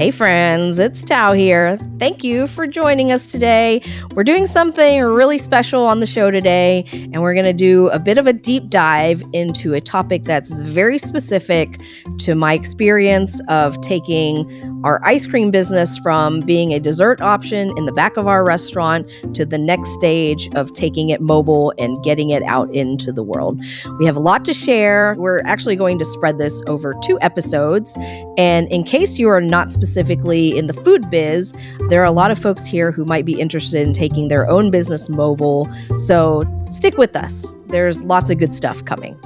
Hey friends, it's Tao here. Thank you for joining us today. We're doing something really special on the show today, and we're going to do a bit of a deep dive into a topic that's very specific to my experience of taking our ice cream business from being a dessert option in the back of our restaurant to the next stage of taking it mobile and getting it out into the world. We have a lot to share. We're actually going to spread this over 2 episodes. And in case you are not specifically in the food biz, there are a lot of folks here who might be interested in taking their own business mobile. So stick with us. There's lots of good stuff coming.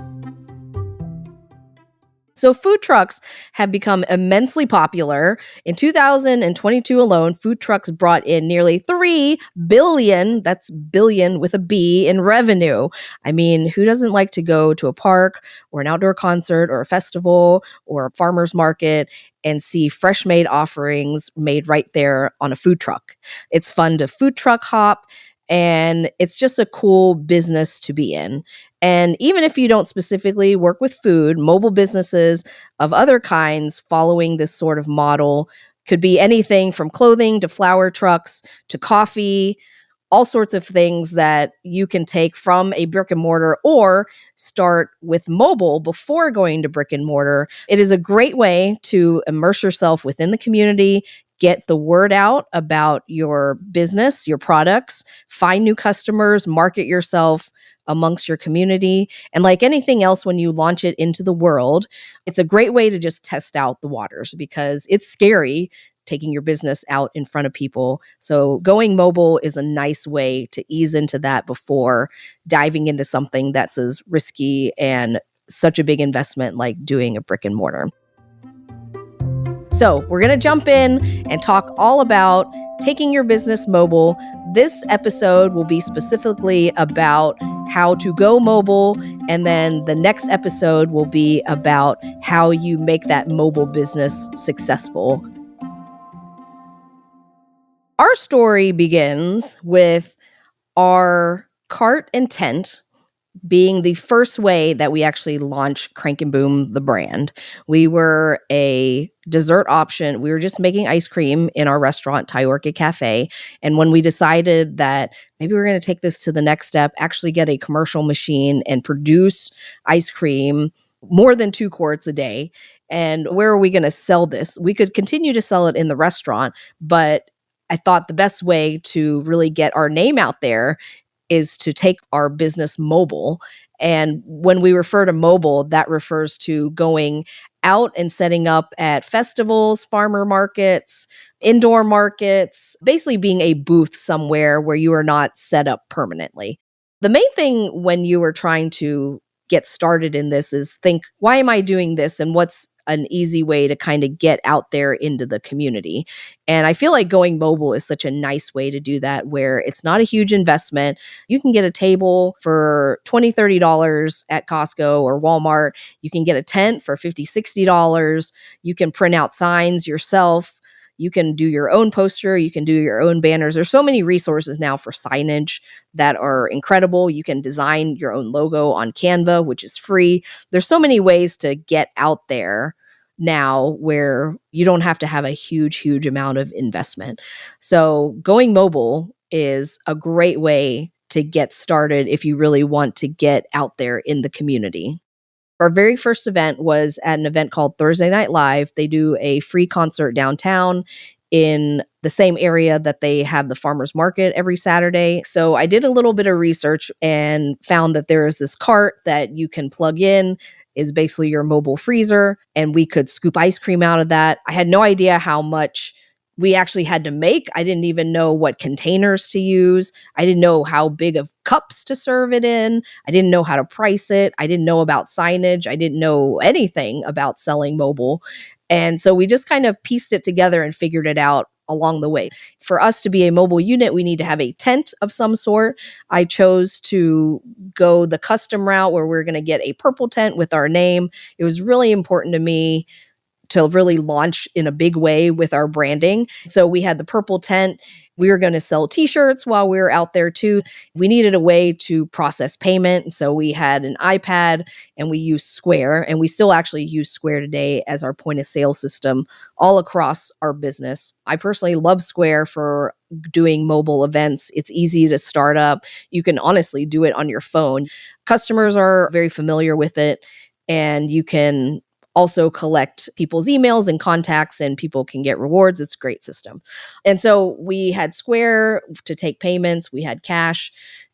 So food trucks have become immensely popular. In 2022 alone, food trucks brought in nearly 3 billion, that's billion with a B, in revenue. I mean, who doesn't like to go to a park or an outdoor concert or a festival or a farmer's market and see fresh made offerings made right there on a food truck? It's fun to food truck hop, and it's just a cool business to be in. And even if you don't specifically work with food, mobile businesses of other kinds following this sort of model could be anything from clothing to flower trucks to coffee, all sorts of things that you can take from a brick and mortar or start with mobile before going to brick and mortar. It is a great way to immerse yourself within the community, get the word out about your business, your products, find new customers, market yourself amongst your community. And like anything else, when you launch it into the world, it's a great way to just test out the waters because it's scary taking your business out in front of people. So going mobile is a nice way to ease into that before diving into something that's as risky and such a big investment like doing a brick and mortar. So we're going to jump in and talk all about taking your business mobile. This episode will be specifically about how to go mobile, and then the next episode will be about how you make that mobile business successful. Our story begins with our cart and tent being the first way that we actually launched Crank and Boom, the brand. We were a dessert option. We were just making ice cream in our restaurant, Thai Orchid Cafe. And when we decided that maybe we're going to take this to the next step, actually get a commercial machine and produce ice cream more than 2 quarts a day. And where are we going to sell this? We could continue to sell it in the restaurant, but I thought the best way to really get our name out there is to take our business mobile. And when we refer to mobile, that refers to going out and setting up at festivals, farmer markets, indoor markets, basically being a booth somewhere where you are not set up permanently. The main thing when you are trying to get started in this is think, why am I doing this? And what's an easy way to kind of get out there into the community? And I feel like going mobile is such a nice way to do that, where it's not a huge investment. You can get a table for $20, $30 at Costco or Walmart. You can get a tent for $50, $60. You can print out signs yourself. You can do your own poster. You can do your own banners. There's so many resources now for signage that are incredible. You can design your own logo on Canva, which is free. There's so many ways to get out there now where you don't have to have a huge amount of investment. So going mobile is a great way to get started if you really want to get out there in the community. Our very first event was at an event called Thursday Night Live. They do a free concert downtown in the same area that they have the farmers market every Saturday. So I did a little bit of research and found that there is this cart that you can plug in, is basically your mobile freezer, and we could scoop ice cream out of that. I had no idea how much we actually had to make. I didn't even know what containers to use. I didn't know how big of cups to serve it in. I didn't know how to price it. I didn't know about signage. I didn't know anything about selling mobile. And so we just kind of pieced it together and figured it out along the way. For us to be a mobile unit, we need to have a tent of some sort. I chose to go the custom route where we're going to get a purple tent with our name. It was really important to me to really launch in a big way with our branding. So we had the purple tent. We were going to sell t-shirts while we were out there too. We needed a way to process payment. So we had an iPad and we used Square, and we still actually use Square today as our point of sale system all across our business. I personally love Square for doing mobile events. It's easy to start up. You can honestly do it on your phone. Customers are very familiar with it, and you can also collect people's emails and contacts, and people can get rewards. It's a great system. And so we had Square to take payments, we had cash,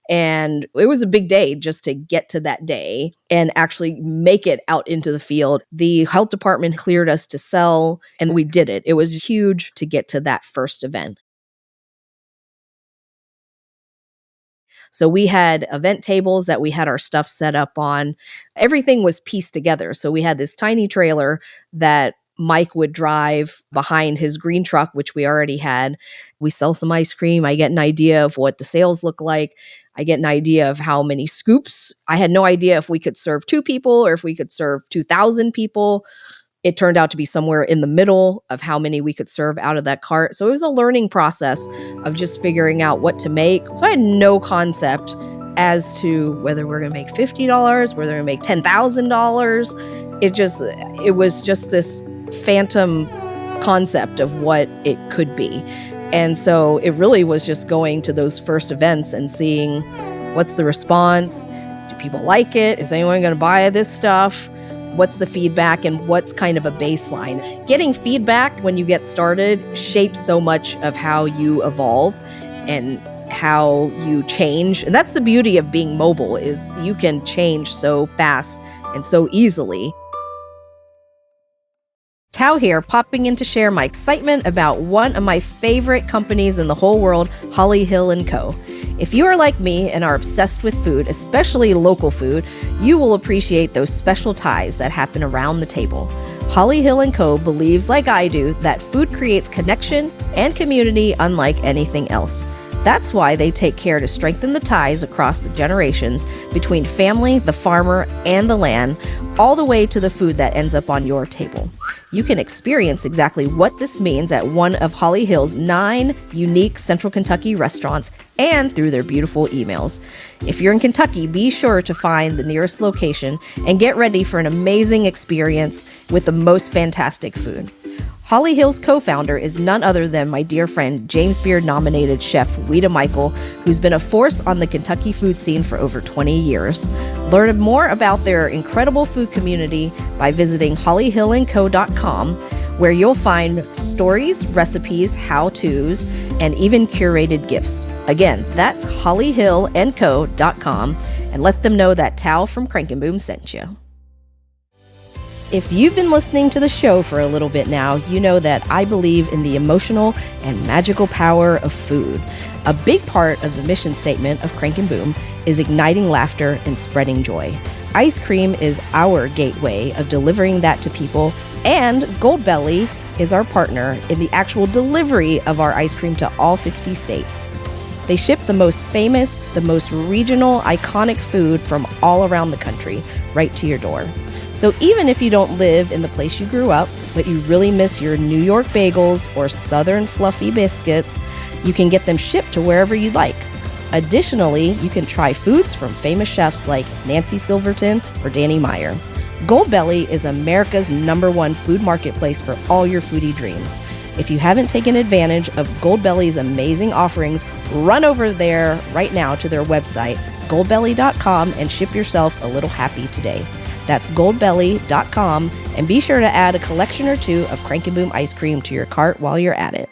and it was a big day just to get to that day and actually make it out into the field. The health department cleared us to sell, and we did it. It was huge to get to that first event. So we had event tables that we had our stuff set up on. Everything was pieced together. So we had this tiny trailer that Mike would drive behind his green truck, which we already had. We sell some ice cream. I get an idea of what the sales look like. I get an idea of how many scoops. I had no idea if we could serve 2 people or if we could serve 2,000 people. It turned out to be somewhere in the middle of how many we could serve out of that cart. So it was a learning process of just figuring out what to make. So I had no concept as to whether we're going to make $50, whether we're going to make $10,000. It was just this phantom concept of what it could be. And so it really was just going to those first events and seeing what's the response. Do people like it? Is anyone going to buy this stuff? What's the feedback and what's kind of a baseline? Getting feedback when you get started shapes so much of how you evolve and how you change. And that's the beauty of being mobile, is you can change so fast and so easily. Tao here, popping in to share my excitement about one of my favorite companies in the whole world, Holly Hill & Co. If you are like me and are obsessed with food, especially local food, you will appreciate those special ties that happen around the table. Holly Hill & Co. believes, like I do, that food creates connection and community unlike anything else. That's why they take care to strengthen the ties across the generations between family, the farmer, and the land, all the way to the food that ends up on your table. You can experience exactly what this means at one of Holly Hill's 9 unique Central Kentucky restaurants and through their beautiful emails. If you're in Kentucky, be sure to find the nearest location and get ready for an amazing experience with the most fantastic food. Holly Hill's co-founder is none other than my dear friend, James Beard-nominated chef Weta Michael, who's been a force on the Kentucky food scene for over 20 years. Learn more about their incredible food community by visiting hollyhillandco.com, where you'll find stories, recipes, how-tos, and even curated gifts. Again, that's hollyhillandco.com, and let them know that Tao from Crank and Boom sent you. If you've been listening to the show for a little bit now, you know that I believe in the emotional and magical power of food. A big part of the mission statement of Crank and Boom is igniting laughter and spreading joy. Ice cream is our gateway of delivering that to people, and Goldbelly is our partner in the actual delivery of our ice cream to all 50 states. They ship the most famous, the most regional, iconic food from all around the country right to your door. So even if you don't live in the place you grew up, but you really miss your New York bagels or Southern fluffy biscuits, you can get them shipped to wherever you'd like. Additionally, you can try foods from famous chefs like Nancy Silverton or Danny Meyer. Goldbelly is America's #1 food marketplace for all your foodie dreams. If you haven't taken advantage of Goldbelly's amazing offerings, run over there right now to their website, goldbelly.com, and ship yourself a little happy today. That's goldbelly.com, and be sure to add a collection or 2 of Crank and Boom ice cream to your cart while you're at it.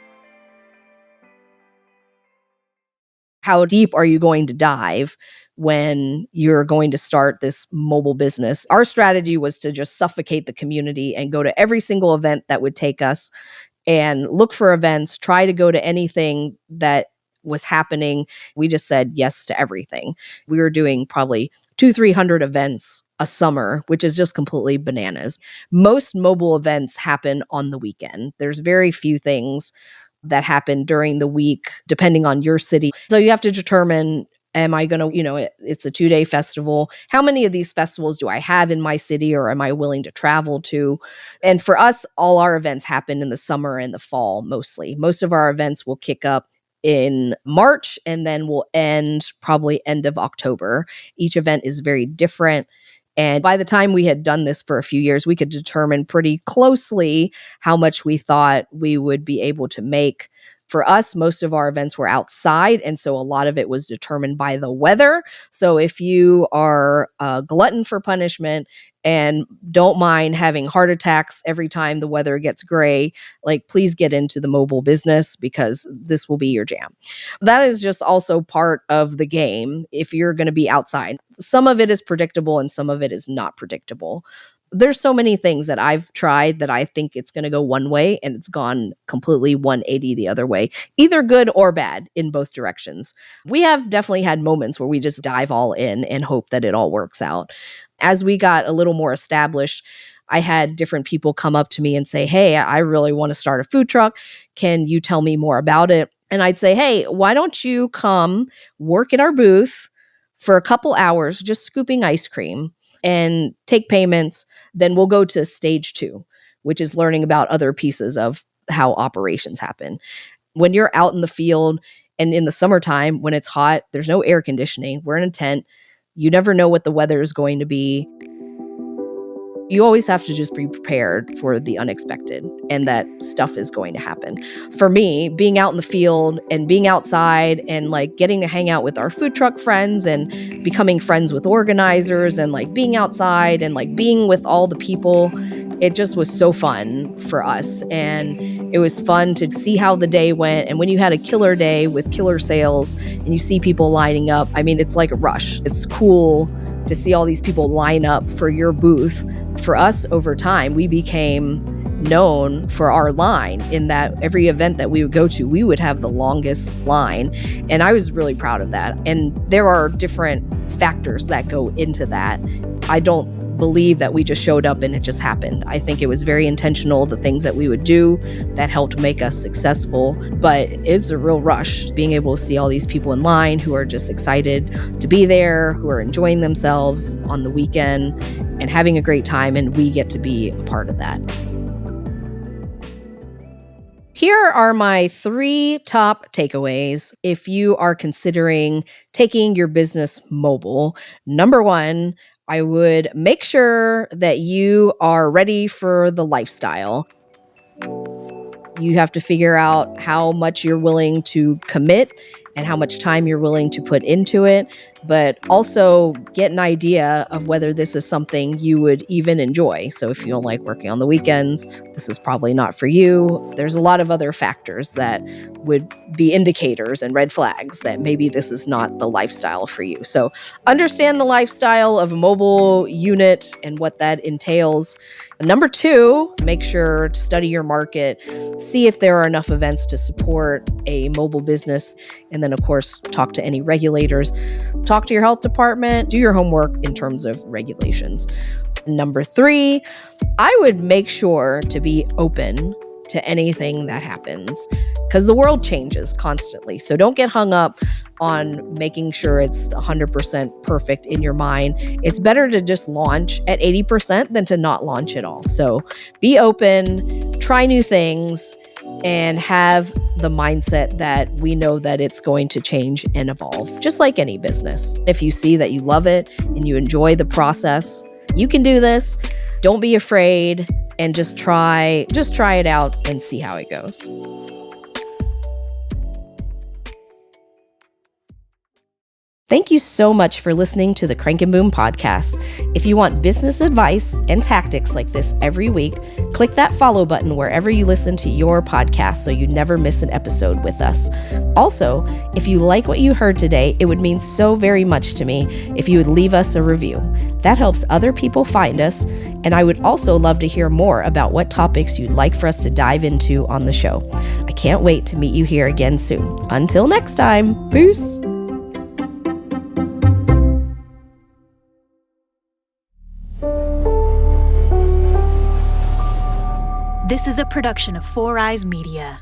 How deep are you going to dive when you're going to start this mobile business? Our strategy was to just suffocate the community and go to every single event that would take us and look for events, try to go to anything that was happening. We just said yes to everything. We were doing probably 200-300 events a summer, which is just completely bananas. Most mobile events happen on the weekend. There's very few things that happen during the week, depending on your city. So you have to determine Am I going to, it's a 2-day festival. How many of these festivals do I have in my city or am I willing to travel to? And for us, all our events happen in the summer and the fall mostly. Most of our events will kick up in March and then will end probably end of October. Each event is very different. And by the time we had done this for a few years, we could determine pretty closely how much we thought we would be able to make. For us, most of our events were outside, and so a lot of it was determined by the weather. So if you are a glutton for punishment and don't mind having heart attacks every time the weather gets gray, like please get into the mobile business because this will be your jam. That is just also part of the game if you're going to be outside. Some of it is predictable and some of it is not predictable. There's so many things that I've tried that I think it's going to go one way and it's gone completely 180 the other way, either good or bad in both directions. We have definitely had moments where we just dive all in and hope that it all works out. As we got a little more established, I had different people come up to me and say, "Hey, I really want to start a food truck. Can you tell me more about it?" And I'd say, "Hey, why don't you come work at our booth for a couple hours just scooping ice cream and take payments. Then we'll go to stage 2, which is learning about other pieces of how operations happen." When you're out in the field and in the summertime, when it's hot, there's no air conditioning. We're in a tent. You never know what the weather is going to be. You always have to just be prepared for the unexpected and that stuff is going to happen. For me, being out in the field and being outside and like getting to hang out with our food truck friends and becoming friends with organizers and like being outside and like being with all the people, it just was so fun for us. And it was fun to see how the day went. And when you had a killer day with killer sales and you see people lining up, I mean, it's like a rush. It's cool to see all these people line up for your booth. For us, over time, we became known for our line in that every event that we would go to, we would have the longest line. And I was really proud of that. And there are different factors that go into that. I don't believe that we just showed up and it just happened. I think it was very intentional, the things that we would do that helped make us successful. But it's a real rush being able to see all these people in line who are just excited to be there, who are enjoying themselves on the weekend and having a great time. And we get to be a part of that. Here are my 3 top takeaways if you are considering taking your business mobile. Number 1, I would make sure that you are ready for the lifestyle. You have to figure out how much you're willing to commit and how much time you're willing to put into it, but also get an idea of whether this is something you would even enjoy. So if you don't like working on the weekends, this is probably not for you. There's a lot of other factors that would be indicators and red flags that maybe this is not the lifestyle for you. So understand the lifestyle of a mobile unit and what that entails. Number 2, make sure to study your market, see if there are enough events to support a mobile business, and then, of course, talk to any regulators, talk to your health department, do your homework in terms of regulations. Number 3, I would make sure to be open to anything that happens because the world changes constantly. So don't get hung up on making sure it's 100% perfect in your mind. It's better to just launch at 80% than to not launch at all. So be open, try new things, and have the mindset that we know that it's going to change and evolve, just like any business. If you see that you love it and you enjoy the process, you can do this. Don't be afraid and just try it out and see how it goes. Thank you so much for listening to the Crank and Boom podcast. If you want business advice and tactics like this every week, click that follow button wherever you listen to your podcast so you never miss an episode with us. Also, if you like what you heard today, it would mean so very much to me if you would leave us a review. That helps other people find us, and I would also love to hear more about what topics you'd like for us to dive into on the show. I can't wait to meet you here again soon. Until next time, peace! This is a production of Four Eyes Media.